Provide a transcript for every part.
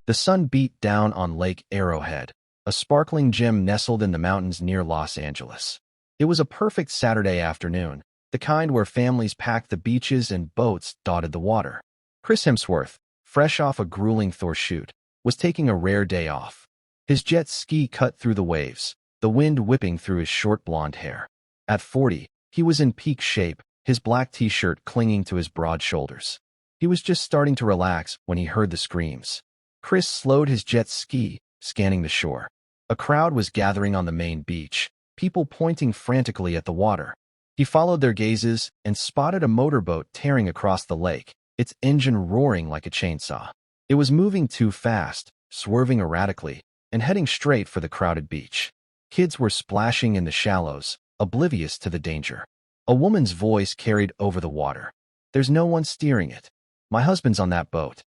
The sun beat down on Lake Arrowhead, a sparkling gem nestled in the mountains near Los Angeles. It was a perfect Saturday afternoon, the kind where families packed the beaches and boats dotted the water. Chris Hemsworth, fresh off a grueling Thor shoot, was taking a rare day off. His jet ski cut through the waves, the wind whipping through his short blonde hair. At 40, he was in peak shape, his black t-shirt clinging to his broad shoulders. He was just starting to relax when he heard the screams. Chris slowed his jet ski, scanning the shore. A crowd was gathering on the main beach, people pointing frantically at the water. He followed their gazes and spotted a motorboat tearing across the lake, its engine roaring like a chainsaw. It was moving too fast, swerving erratically, and heading straight for the crowded beach. Kids were splashing in the shallows, oblivious to the danger. A woman's voice carried over the water. "There's no one steering it. My husband's on that boat."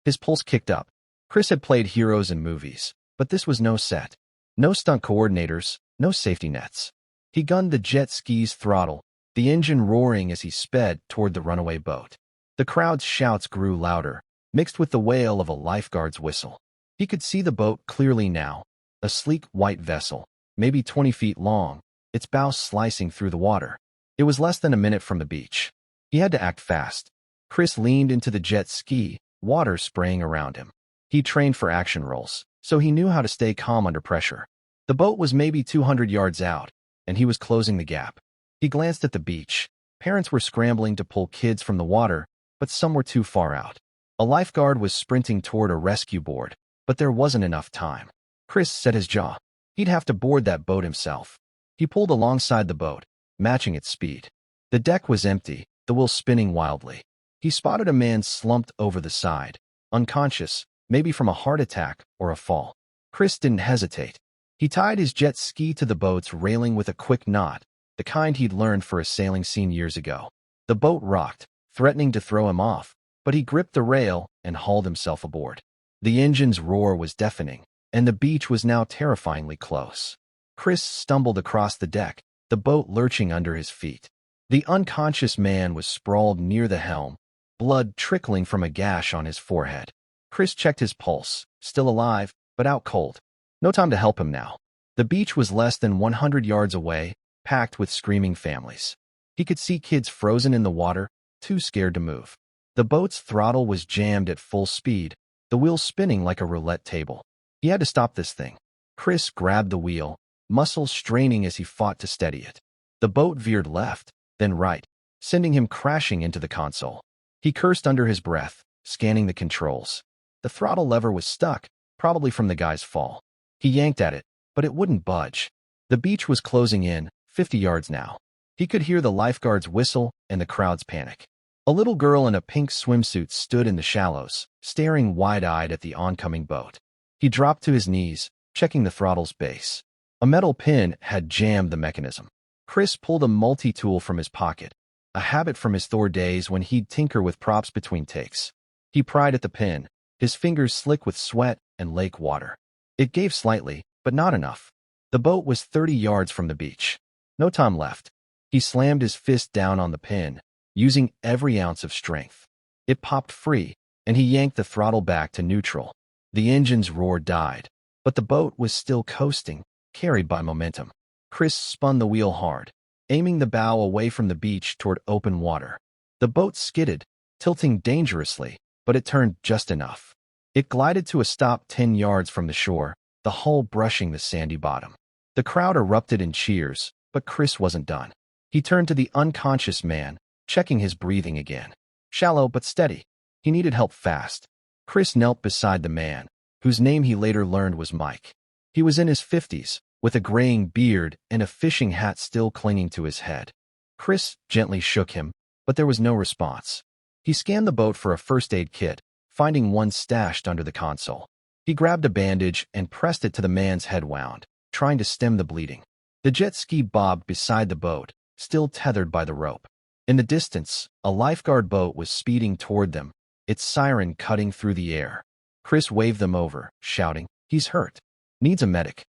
His pulse kicked up. Chris had played heroes in movies, but this was no set. No stunt coordinators, no safety nets. He gunned the jet ski's throttle, the engine roaring as he sped toward the runaway boat. The crowd's shouts grew louder, mixed with the wail of a lifeguard's whistle. He could see the boat clearly now, a sleek white vessel, maybe 20 feet long, its bow slicing through the water. It was less than a minute from the beach. He had to act fast. Chris leaned into the jet ski, water spraying around him. He trained for action roles, so he knew how to stay calm under pressure. The boat was maybe 200 yards out, and he was closing the gap. He glanced at the beach. Parents were scrambling to pull kids from the water, but some were too far out. A lifeguard was sprinting toward a rescue board, but there wasn't enough time. Chris set his jaw. He'd have to board that boat himself. He pulled alongside the boat, matching its speed. The deck was empty, the wheel spinning wildly. He spotted a man slumped over the side, unconscious, maybe from a heart attack or a fall. Chris didn't hesitate. He tied his jet ski to the boat's railing with a quick knot, the kind he'd learned for a sailing scene years ago. The boat rocked, threatening to throw him off, but he gripped the rail and hauled himself aboard. The engine's roar was deafening, and the beach was now terrifyingly close. Chris stumbled across the deck, the boat lurching under his feet. The unconscious man was sprawled near the helm, blood trickling from a gash on his forehead. Chris checked his pulse, still alive, but out cold. No time to help him now. The beach was less than 100 yards away, packed with screaming families. He could see kids frozen in the water, too scared to move. The boat's throttle was jammed at full speed, the wheel spinning like a roulette table. He had to stop this thing. Chris grabbed the wheel, muscles straining as he fought to steady it. The boat veered left, then right, sending him crashing into the console. He cursed under his breath, scanning the controls. The throttle lever was stuck, probably from the guy's fall. He yanked at it, but it wouldn't budge. The beach was closing in, 50 yards now. He could hear the lifeguard's whistle and the crowd's panic. A little girl in a pink swimsuit stood in the shallows, staring wide-eyed at the oncoming boat. He dropped to his knees, checking the throttle's base. A metal pin had jammed the mechanism. Chris pulled a multi-tool from his pocket, a habit from his Thor days when he'd tinker with props between takes. He pried at the pin, his fingers slick with sweat and lake water. It gave slightly, but not enough. The boat was 30 yards from the beach. No time left. He slammed his fist down on the pin, using every ounce of strength. It popped free, and he yanked the throttle back to neutral. The engine's roar died, but the boat was still coasting, carried by momentum. Chris spun the wheel hard, aiming the bow away from the beach toward open water. The boat skidded, tilting dangerously, but it turned just enough. It glided to a stop 10 yards from the shore, the hull brushing the sandy bottom. The crowd erupted in cheers, but Chris wasn't done. He turned to the unconscious man, checking his breathing again. Shallow but steady. He needed help fast. Chris knelt beside the man, whose name he later learned was Mike. He was in his 50s, with a graying beard and a fishing hat still clinging to his head. Chris gently shook him, but there was no response. He scanned the boat for a first aid kit, finding one stashed under the console. He grabbed a bandage and pressed it to the man's head wound, trying to stem the bleeding. The jet ski bobbed beside the boat, still tethered by the rope. In the distance, a lifeguard boat was speeding toward them, its siren cutting through the air. Chris waved them over, shouting, "He's hurt. Needs a medic."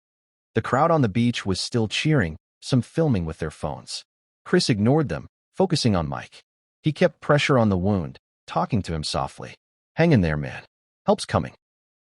The crowd on the beach was still cheering, some filming with their phones. Chris ignored them, focusing on Mike. He kept pressure on the wound, talking to him softly. "Hang in there, man. Help's coming."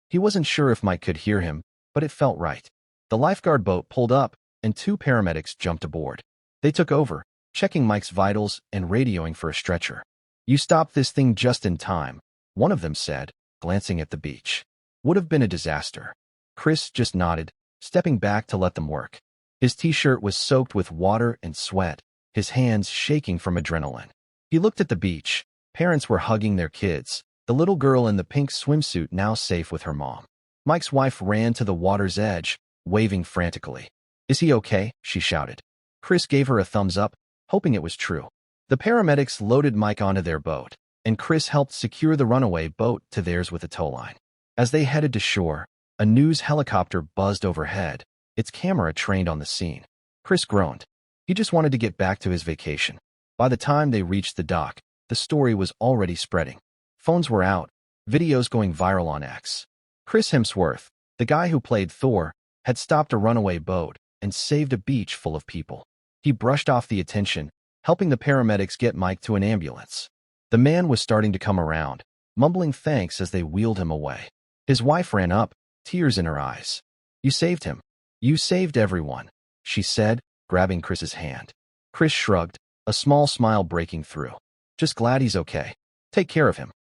He wasn't sure if Mike could hear him, but it felt right. The lifeguard boat pulled up, and 2 paramedics jumped aboard. They took over, checking Mike's vitals and radioing for a stretcher. "You stopped this thing just in time," one of them said, glancing at the beach. "Would have been a disaster." Chris just nodded, stepping back to let them work. His t-shirt was soaked with water and sweat, his hands shaking from adrenaline. He looked at the beach. Parents were hugging their kids, the little girl in the pink swimsuit now safe with her mom. Mike's wife ran to the water's edge, waving frantically. "Is he okay?" she shouted. Chris gave her a thumbs up, hoping it was true. The paramedics loaded Mike onto their boat, and Chris helped secure the Runaway boat to theirs with a tow line. As they headed to shore, a news helicopter buzzed overhead, its camera trained on the scene. Chris groaned. He just wanted to get back to his vacation. By the time they reached the dock, the story was already spreading. Phones were out, videos going viral on X. Chris Hemsworth, the guy who played Thor, had stopped a runaway boat and saved a beach full of people. He brushed off the attention, helping the paramedics get Mike to an ambulance. The man was starting to come around, mumbling thanks as they wheeled him away. His wife ran up, tears in her eyes. "You saved him. You saved everyone," she said, grabbing Chris's hand. Chris shrugged, a small smile breaking through. "Just glad he's okay. Take care of him."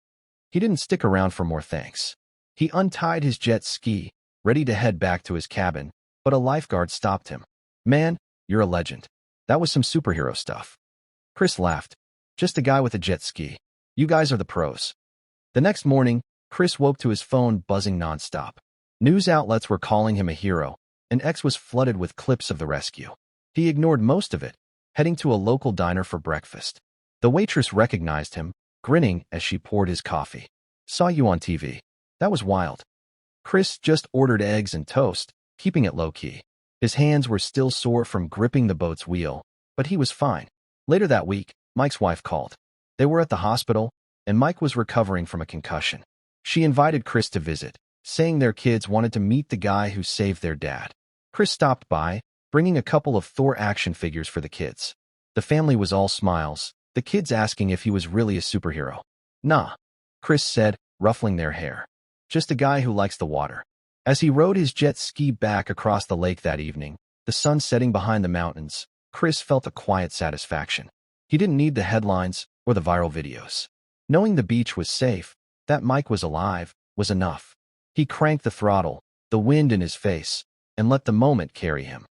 He didn't stick around for more thanks. He untied his jet ski, ready to head back to his cabin, but a lifeguard stopped him. "Man, you're a legend. That was some superhero stuff." Chris laughed. "Just a guy with a jet ski. You guys are the pros." The next morning, Chris woke to his phone buzzing nonstop. News outlets were calling him a hero, and X was flooded with clips of the rescue. He ignored most of it, heading to a local diner for breakfast. The waitress recognized him, grinning as she poured his coffee. "Saw you on TV. That was wild." Chris just ordered eggs and toast, keeping it low-key. His hands were still sore from gripping the boat's wheel, but he was fine. Later that week, Mike's wife called. They were at the hospital, and Mike was recovering from a concussion. She invited Chris to visit, saying their kids wanted to meet the guy who saved their dad. Chris stopped by, bringing a couple of Thor action figures for the kids. The family was all smiles, the kids asking if he was really a superhero. "Nah," Chris said, ruffling their hair. "Just a guy who likes the water." As he rode his jet ski back across the lake that evening, the sun setting behind the mountains, Chris felt a quiet satisfaction. He didn't need the headlines or the viral videos. Knowing the beach was safe, that Mike was alive, was enough. He cranked the throttle, the wind in his face, and let the moment carry him.